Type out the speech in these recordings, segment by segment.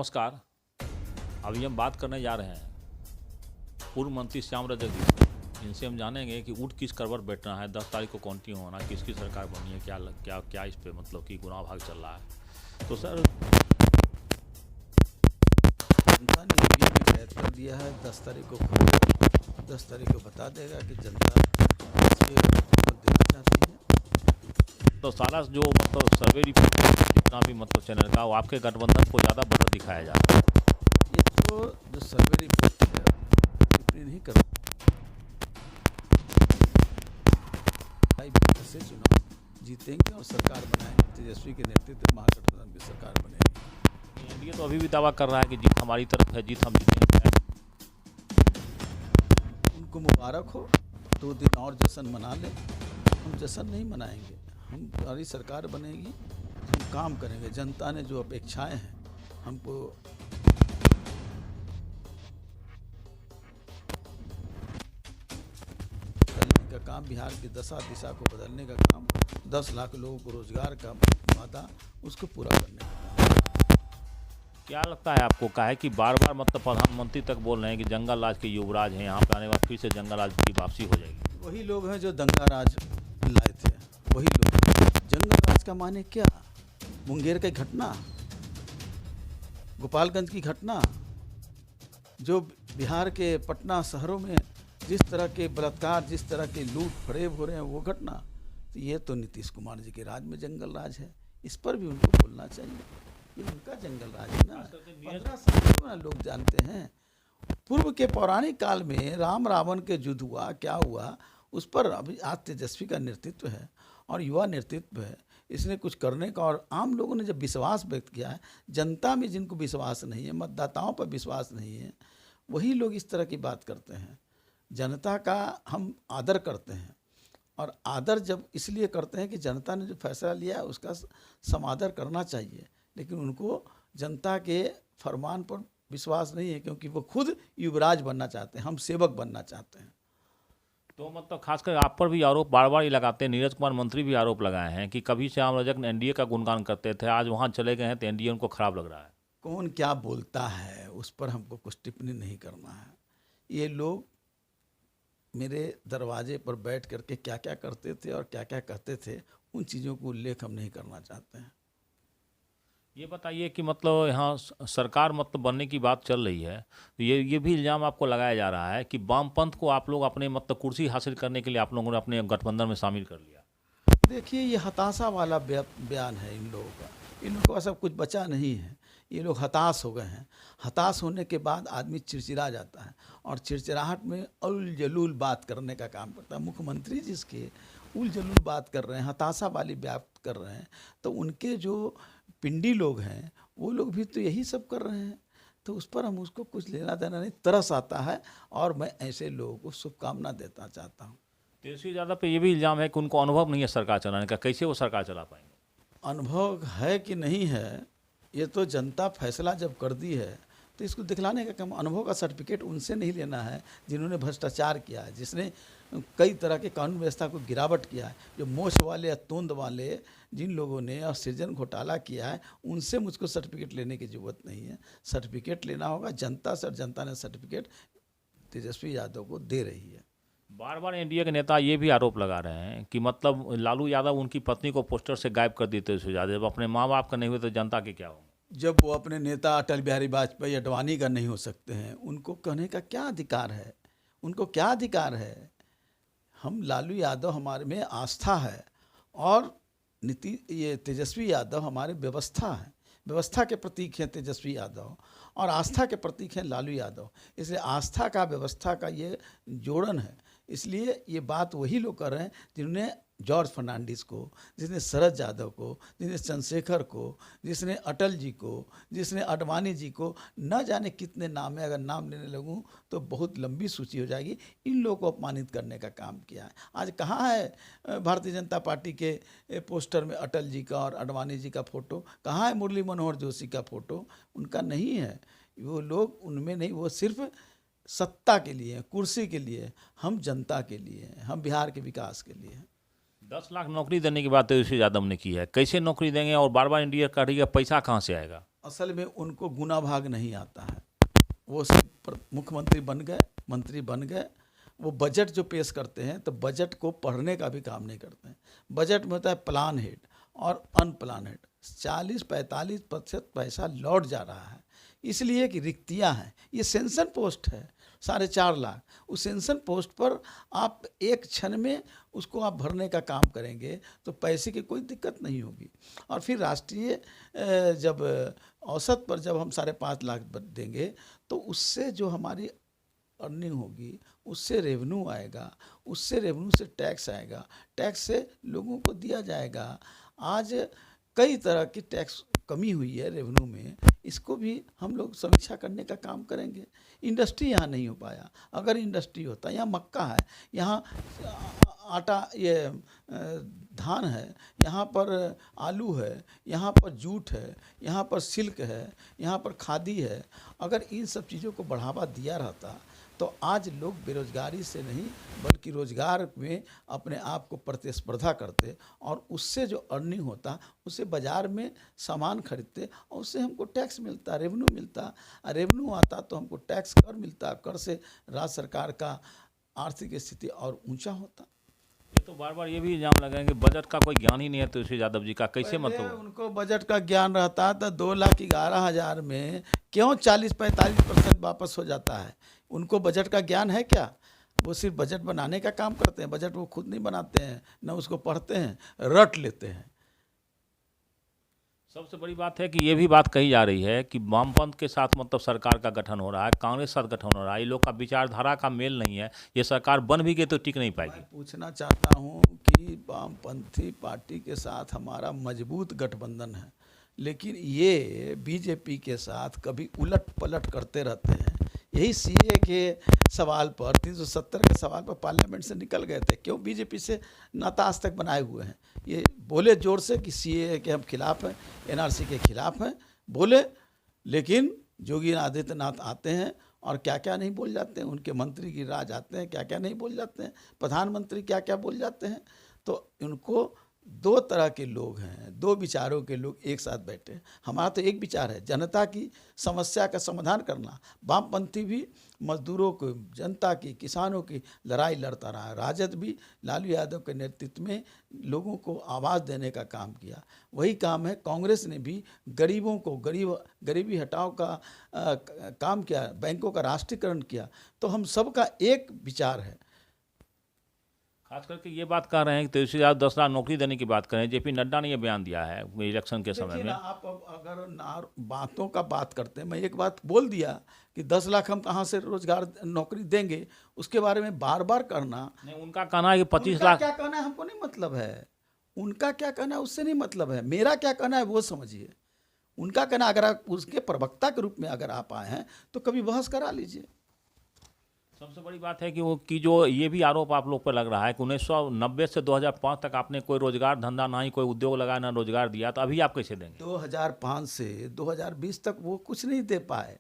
नमस्कार। अभी हम बात करने जा रहे हैं पूर्व मंत्री श्याम रजक जी से। इनसे हम जानेंगे कि ऊँट किस करवट बैठना है, 10 तारीख को काउंटिंग होना, किसकी सरकार बनी है, क्या क्या क्या इस पे मतलब कि गुनाह भाग चल रहा है। तो सर, जनता ने ईवीएम में कैद कर दिया है। 10 तारीख को 10 तारीख को बता देगा कि जनता किसके वोट देना चाहती है। तो सारा जो मतलब सर्वे रिपोर्ट जितना भी मतलब चैनल का, वो आपके गठबंधन को ज़्यादा बढ़त दिखाया जा रहा है। ये तो जो सर्वे रिपोर्ट है टिप्पणी नहीं कर से चुनाव जीतेंगे और सरकार बनाएंगे। तेजस्वी के नेतृत्व में महागठबंधन की सरकार बनेगी। एनडीए तो अभी भी दावा कर रहा है कि जीत हमारी तरफ है, जीत हम जीतेंगे। उनको मुबारक हो, 2 दिन और जश्न मना लें। हम जश्न नहीं मनाएंगे, हमारी सरकार बनेगी, हम काम करेंगे। जनता ने जो अपेक्षाएं हैं हमको बदलने का काम, बिहार की दशा दिशा को बदलने का काम, 10 लाख लोगों को रोजगार का वादा, उसको पूरा करने का काम। क्या लगता है आपको, का है कि बार बार मतलब प्रधानमंत्री तक बोल रहे हैं कि जंगल राज के युवराज हैं, यहाँ पे आने के बाद फिर से जंगल राज की वापसी हो जाएगी। वही लोग हैं जो दंगा राज लाए थे, वही लोग। जंगल राज का माने क्या? मुंगेर की घटना, गोपालगंज की घटना, जो बिहार के पटना शहरों में जिस तरह के बलात्कार, जिस तरह के लूट फरेब हो रहे हैं, वो घटना। तो ये तो नीतीश कुमार जी के राज में जंगल राज है, इस पर भी उनको बोलना चाहिए। ये उनका जंगल राज है ना। 15 साल में लोग जानते हैं। पूर्व के पौराणिक काल में राम रावण के युद्ध हुआ, क्या हुआ, उस पर अभी आज तेजस्वी का नेतृत्व है और युवा नेतृत्व है। इसने कुछ करने का, और आम लोगों ने जब विश्वास व्यक्त किया है, जनता में जिनको विश्वास नहीं है, मतदाताओं पर विश्वास नहीं है, वही लोग इस तरह की बात करते हैं। जनता का हम आदर करते हैं, और आदर जब इसलिए करते हैं कि जनता ने जो फैसला लिया है उसका समादर करना चाहिए। लेकिन उनको जनता के फरमान पर विश्वास नहीं है, क्योंकि वो खुद युवराज बनना चाहते हैं, हम सेवक बनना चाहते हैं। तो मतलब खासकर आप पर भी आरोप बार बार ये लगाते हैं, नीरज कुमार मंत्री भी आरोप लगाए हैं कि कभी श्याम रजक ने एनडीए का गुणगान करते थे, आज वहाँ चले गए हैं तो एनडीए उनको खराब लग रहा है। कौन क्या बोलता है उस पर हमको कुछ टिप्पणी नहीं करना है। ये लोग मेरे दरवाजे पर बैठ करके क्या क्या करते थे और क्या क्या कहते थे, उन चीज़ों को उल्लेख हम नहीं करना चाहते हैं। ये बताइए कि मतलब यहाँ सरकार मतलब बनने की बात चल रही है, तो ये भी इल्ज़ाम आपको लगाया जा रहा है कि वामपंथ को आप लोग अपने मतलब कुर्सी हासिल करने के लिए आप लोगों ने अपने गठबंधन में शामिल कर लिया। देखिए, ये हताशा वाला बयान है इन लोगों का। इन लोगों को सब कुछ बचा नहीं है, ये लोग हताश हो गए हैं। हताश होने के बाद आदमी चिड़चिड़ा जाता है, और चिड़चिड़ाहट में उल जलूल बात करने का काम करता है। मुख्यमंत्री जिसके उल जलूल बात कर रहे हैं, हताशा वाली बात कर रहे हैं, तो उनके जो पिंडी लोग हैं वो लोग भी तो यही सब कर रहे हैं। तो उस पर हम उसको कुछ लेना देना नहीं। तरस आता है, और मैं ऐसे लोगों को शुभकामना देना चाहता हूँ। तेजस्वी यादव पे ये भी इल्ज़ाम है कि उनको अनुभव नहीं है सरकार चलाने का, कैसे वो सरकार चला पाएंगे। अनुभव है कि नहीं है, ये तो जनता फैसला जब कर दी है तो इसको दिखलाने का काम। अनुभव का सर्टिफिकेट उनसे नहीं लेना है जिन्होंने भ्रष्टाचार किया है, जिसने कई तरह के कानून व्यवस्था को गिरावट किया है। जो मोछ वाले या तोंद वाले जिन लोगों ने और सृजन घोटाला किया है, उनसे मुझको सर्टिफिकेट लेने की ज़रूरत नहीं है। सर्टिफिकेट लेना होगा जनता से, और जनता ने सर्टिफिकेट तेजस्वी यादव को दे रही है। बार बार एनडीए के नेता ये भी आरोप लगा रहे हैं कि मतलब लालू यादव उनकी पत्नी को पोस्टर से गायब कर देते तेजस्वी यादव, अपने माँ बाप का नहीं हुए तो जनता के क्या होंगे। जब वो अपने नेता अटल बिहारी वाजपेयी, अडवाणी का नहीं हो सकते हैं, उनको कहने का क्या अधिकार है? उनको क्या अधिकार है? हम लालू यादव, हमारे में आस्था है, और ये तेजस्वी यादव हमारे व्यवस्था है। व्यवस्था के प्रतीक हैं तेजस्वी यादव, और आस्था के प्रतीक हैं लालू यादव। इसलिए आस्था का, व्यवस्था का ये जोड़न है। इसलिए ये बात वही लोग कर रहे हैं जिन्होंने जॉर्ज फर्नांडिस को, जिसने शरद यादव को, जिसने चंद्रशेखर को, जिसने अटल जी को, जिसने अडवाणी जी को, न जाने कितने नाम है। अगर नाम लेने लगूं तो बहुत लंबी सूची हो जाएगी। इन लोगों को अपमानित करने का काम किया है। आज कहाँ है भारतीय जनता पार्टी के पोस्टर में अटल जी का और अडवाणी जी का फ़ोटो? कहाँ है मुरली मनोहर जोशी का फ़ोटो? उनका नहीं है। वो लोग उनमें नहीं, वो सिर्फ सत्ता के लिए, कुर्सी के लिए। हम जनता के लिए, हम बिहार के विकास के लिए। 10 लाख नौकरी देने की बात तेजस्वी यादव ने की है, कैसे नौकरी देंगे और बार बार इंडिया काटेगा, पैसा कहाँ से आएगा? असल में उनको गुना भाग नहीं आता है। वो सिर्फ मुख्यमंत्री बन गए, मंत्री बन गए, वो बजट जो पेश करते हैं तो बजट को पढ़ने का भी काम नहीं करते हैं। बजट में होता है प्लान हेड और अनप्लान हेड। 40-45% पैसा लौट जा रहा है, इसलिए कि रिक्तियां हैं। ये सेंसन पोस्ट है 4.5 लाख। उस सेंसन पोस्ट पर आप एक क्षण में उसको आप भरने का काम करेंगे तो पैसे की कोई दिक्कत नहीं होगी। और फिर राष्ट्रीय जब औसत पर जब हम 5.5 लाख देंगे तो उससे जो हमारी अर्निंग होगी, उससे रेवेन्यू आएगा, उससे रेवेन्यू से टैक्स आएगा, टैक्स से लोगों को दिया जाएगा। आज कई तरह की टैक्स कमी हुई है रेवेन्यू में, इसको भी हम लोग समीक्षा करने का काम करेंगे। इंडस्ट्री यहाँ नहीं हो पाया, अगर इंडस्ट्री होता, यहाँ मक्का है, यहाँ आटा, ये धान है, यहाँ पर आलू है, यहाँ पर जूट है, यहाँ पर सिल्क है, यहाँ पर खादी है। अगर इन सब चीज़ों को बढ़ावा दिया रहता तो आज लोग बेरोजगारी से नहीं बल्कि रोजगार में अपने आप को प्रतिस्पर्धा करते और उससे जो अर्निंग होता उससे बाज़ार में सामान खरीदते और उससे हमको टैक्स मिलता, रेवेन्यू मिलता। रेवेन्यू आता तो हमको टैक्स कर मिलता, कर से राज्य सरकार का आर्थिक स्थिति और ऊंचा होता। ये तो बार बार ये भी इल्जाम लगाएंगे बजट का कोई ज्ञान ही नहीं है तुलसी यादव जी का, कैसे मतलब? उनको बजट का ज्ञान रहता तो 2,11,000 में क्यों 40-45% वापस हो जाता है? उनको बजट का ज्ञान है क्या? वो सिर्फ बजट बनाने का काम करते हैं। बजट वो खुद नहीं बनाते हैं, न उसको पढ़ते हैं, रट लेते हैं। सबसे बड़ी बात है कि ये भी बात कही जा रही है कि वामपंथ के साथ मतलब सरकार का गठन हो रहा है, कांग्रेस के साथ गठन हो रहा है, ये लोग का विचारधारा का मेल नहीं है, ये सरकार बन भी गई तो टिक नहीं पाएगी। मैं पूछना चाहता हूँ कि वामपंथी पार्टी के साथ हमारा मजबूत गठबंधन है, लेकिन ये बीजेपी के साथ कभी उलट पलट करते रहते हैं। यही सीए के सवाल पर, 370 के सवाल पर पार्लियामेंट से निकल गए थे। क्यों? बीजेपी से नाता आज तक बनाए हुए हैं। ये बोले जोर से कि सीए के हम खिलाफ हैं, एनआरसी के खिलाफ हैं, बोले, लेकिन योगी आदित्यनाथ आते हैं और क्या क्या नहीं बोल जाते हैं। उनके मंत्री की राज आते हैं, क्या क्या नहीं बोल जाते हैं। प्रधानमंत्री क्या क्या बोल जाते हैं। तो उनको दो तरह के लोग हैं, दो विचारों के लोग एक साथ बैठे हैं। हमारा तो एक विचार है, जनता की समस्या का समाधान करना। वामपंथी भी मजदूरों को, जनता की, किसानों की लड़ाई लड़ता रहा। राजद भी लालू यादव के नेतृत्व में लोगों को आवाज़ देने का काम किया। वही काम है कांग्रेस ने भी, गरीबों को गरीबी हटाओ का काम किया, बैंकों का राष्ट्रीयकरण किया। तो हम सबका एक विचार है। खास करके ये बात कह रहे हैं कि तुलसी यादव 10 लाख नौकरी देने की बात करें। जेपी नड्डा ने ये बयान दिया है इलेक्शन के समय में। आप अगर बातों का बात करते हैं, मैं एक बात बोल दिया कि 10 लाख हम कहाँ से रोजगार नौकरी देंगे, उसके बारे में बार बार करना नहीं, उनका कहना है कि 25 लाख। क्या कहना है हमको नहीं मतलब है, उनका क्या कहना है उससे नहीं मतलब है, मेरा क्या कहना है वो समझिए। उनका कहना, अगर आप उसके प्रवक्ता के रूप में अगर आप आए हैं तो कभी बहस करा लीजिए। सबसे बड़ी बात है कि वो की जो ये भी आरोप आप लोग पर लग रहा है कि 1990 से 2005 तक आपने कोई रोजगार धंधा ना ही कोई उद्योग लगाया ना रोजगार दिया, तो अभी आप कैसे देंगे? 2005 से 2020 तक वो कुछ नहीं दे पाए।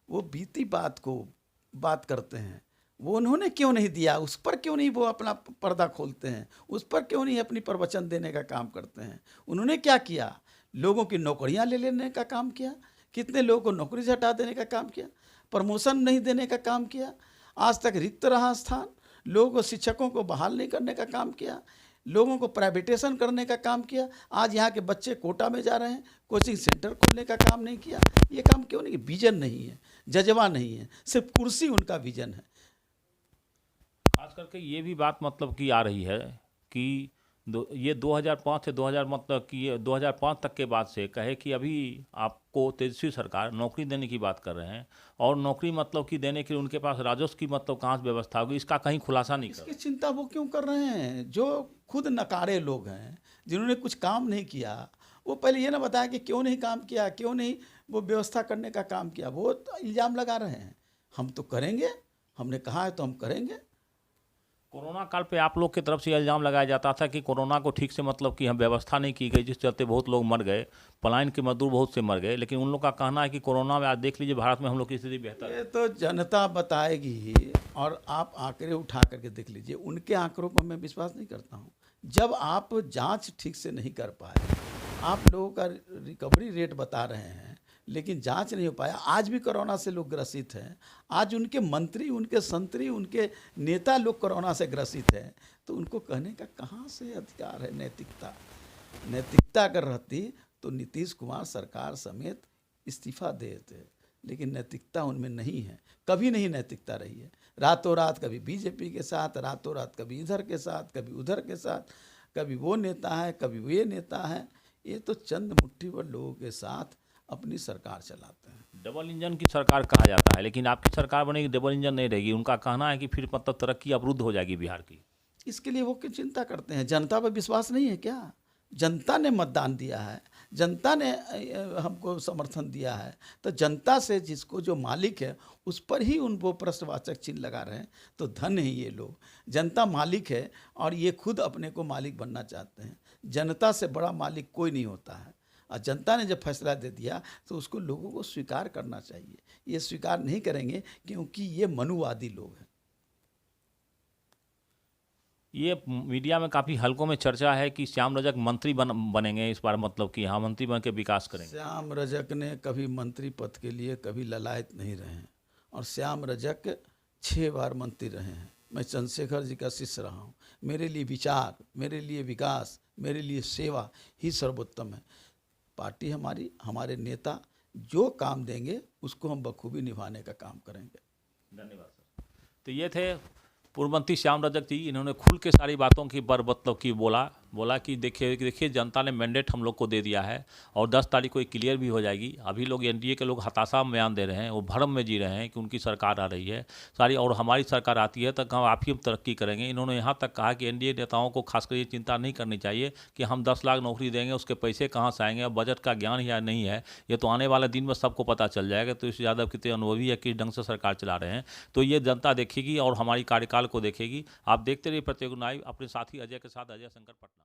वो बीती बात को बात करते हैं। वो उन्होंने क्यों नहीं दिया, उस पर क्यों नहीं वो अपना पर्दा खोलते हैं, उस पर क्यों नहीं अपनी प्रवचन देने का काम करते हैं। उन्होंने क्या किया? लोगों की नौकरियां ले लेने का काम किया, कितने लोगों को नौकरी से हटा देने का काम किया, प्रमोशन नहीं देने का काम किया, आज तक रिक्त रहा स्थान, लोगों को, शिक्षकों को बहाल नहीं करने का काम किया, लोगों को प्राइवेटेशन करने का काम किया। आज यहाँ के बच्चे कोटा में जा रहे हैं, कोचिंग सेंटर खोलने का काम नहीं किया। ये काम क्यों नहीं? विजन नहीं है, जज्बा नहीं है, सिर्फ कुर्सी उनका विजन है। खास करके ये भी बात मतलब की आ रही है कि ये 2005 से 2000 मतलब कि 2005 तक के बाद से कहे कि अभी आपको तेजस्वी सरकार नौकरी देने की बात कर रहे हैं, और नौकरी मतलब कि देने के लिए उनके पास राजस्व की मतलब कहाँ से व्यवस्था होगी, इसका कहीं खुलासा नहीं कर। इसकी चिंता वो क्यों कर रहे हैं? जो खुद नकारे लोग हैं, जिन्होंने कुछ काम नहीं किया, वो पहले ये ना बताया कि क्यों नहीं काम किया, क्यों नहीं वो व्यवस्था करने का काम किया। वो तो इल्ज़ाम लगा रहे हैं। हम तो करेंगे, हमने कहा है तो हम करेंगे। कोरोना काल पे आप लोग की तरफ से इल्ज़ाम लगाया जाता था कि कोरोना को ठीक से मतलब कि हम व्यवस्था नहीं की गई, जिस चलते बहुत लोग मर गए, पलायन के मजदूर बहुत से मर गए। लेकिन उन लोग का कहना है कि कोरोना में आज देख लीजिए भारत में हम लोग की स्थिति बेहतर है। ये तो जनता बताएगी, और आप आंकड़े उठा करके देख लीजिए। उनके आंकड़ों पर मैं विश्वास नहीं करता हूँ। जब आप जाँच ठीक से नहीं कर पाए, आप लोगों का रिकवरी रेट बता रहे हैं, लेकिन जांच नहीं हो पाया। आज भी कोरोना से लोग ग्रसित हैं, आज उनके मंत्री, उनके संतरी, उनके नेता लोग कोरोना से ग्रसित हैं, तो उनको कहने का कहाँ से अधिकार है? नैतिकता अगर रहती तो नीतीश कुमार सरकार समेत इस्तीफा दे देते, लेकिन नैतिकता उनमें नहीं है, कभी नहीं नैतिकता रही है। रातों रात कभी बीजेपी के साथ, रातों रात कभी इधर के साथ, कभी उधर के साथ, कभी वो नेता है, कभी वो नेता है। ये तो चंद मुट्ठी भर लोगों के साथ अपनी सरकार चलाते हैं। डबल इंजन की सरकार कहा जाता है, लेकिन आपकी सरकार बनेगी डबल इंजन नहीं रहेगी। उनका कहना है कि फिर मतलब तरक्की अवरुद्ध हो जाएगी बिहार की। इसके लिए वो क्यों चिंता करते हैं? जनता पर विश्वास नहीं है क्या? जनता ने मतदान दिया है, जनता ने हमको समर्थन दिया है, तो जनता से जिसको जो मालिक है उस पर ही उन वो प्रश्नवाचक चिन्ह लगा रहे हैं। तो धन है ये लोग, जनता मालिक है और ये खुद अपने को मालिक बनना चाहते हैं। जनता से बड़ा मालिक कोई नहीं होता है, और जनता ने जब फैसला दे दिया तो उसको लोगों को स्वीकार करना चाहिए। ये स्वीकार नहीं करेंगे क्योंकि ये मनुवादी लोग हैं। ये मीडिया में काफ़ी हलकों में चर्चा है कि श्याम रजक मंत्री बनेंगे इस बार, मतलब कि हाँ मंत्री बन के विकास करेंगे। श्याम रजक ने कभी मंत्री पद के लिए कभी ललायत नहीं रहे हैं, और श्याम रजक 6 बार मंत्री रहे हैं। मैं चंद्रशेखर जी का शिष्य रहा हूँ। मेरे लिए विचार, मेरे लिए विकास, मेरे लिए सेवा ही सर्वोत्तम है। पार्टी हमारी, हमारे नेता जो काम देंगे उसको हम बखूबी निभाने का काम करेंगे। धन्यवाद सर। तो ये थे पूर्व मंत्री श्याम रजक जी। इन्होंने खुल के सारी बातों की मतलब कि बोला कि देखिए जनता ने मैंडेट हम लोग को दे दिया है और 10 तारीख को ये क्लियर भी हो जाएगी। अभी लोग एनडीए के लोग हताशा में बयान दे रहे हैं, वो भ्रम में जी रहे हैं कि उनकी सरकार आ रही है सारी, और हमारी सरकार आती है तक हम आप ही तरक्की करेंगे। इन्होंने यहाँ तक कहा कि एनडीए नेताओं को खासकर ये चिंता नहीं करनी चाहिए कि हम 10 लाख नौकरी देंगे, उसके पैसे कहाँ से आएंगे, बजट का ज्ञान या नहीं है, ये तो आने वाले दिन में सबको पता चल जाएगा। तो इस यादव कितने अनुभवी है, किस ढंग से सरकार चला रहे हैं, तो ये जनता देखेगी और हमारी कार्यकाल को देखेगी। आप देखते रहिए प्रत्येक लाइव अपने साथी अजय के साथ, अजय शंकर पटना।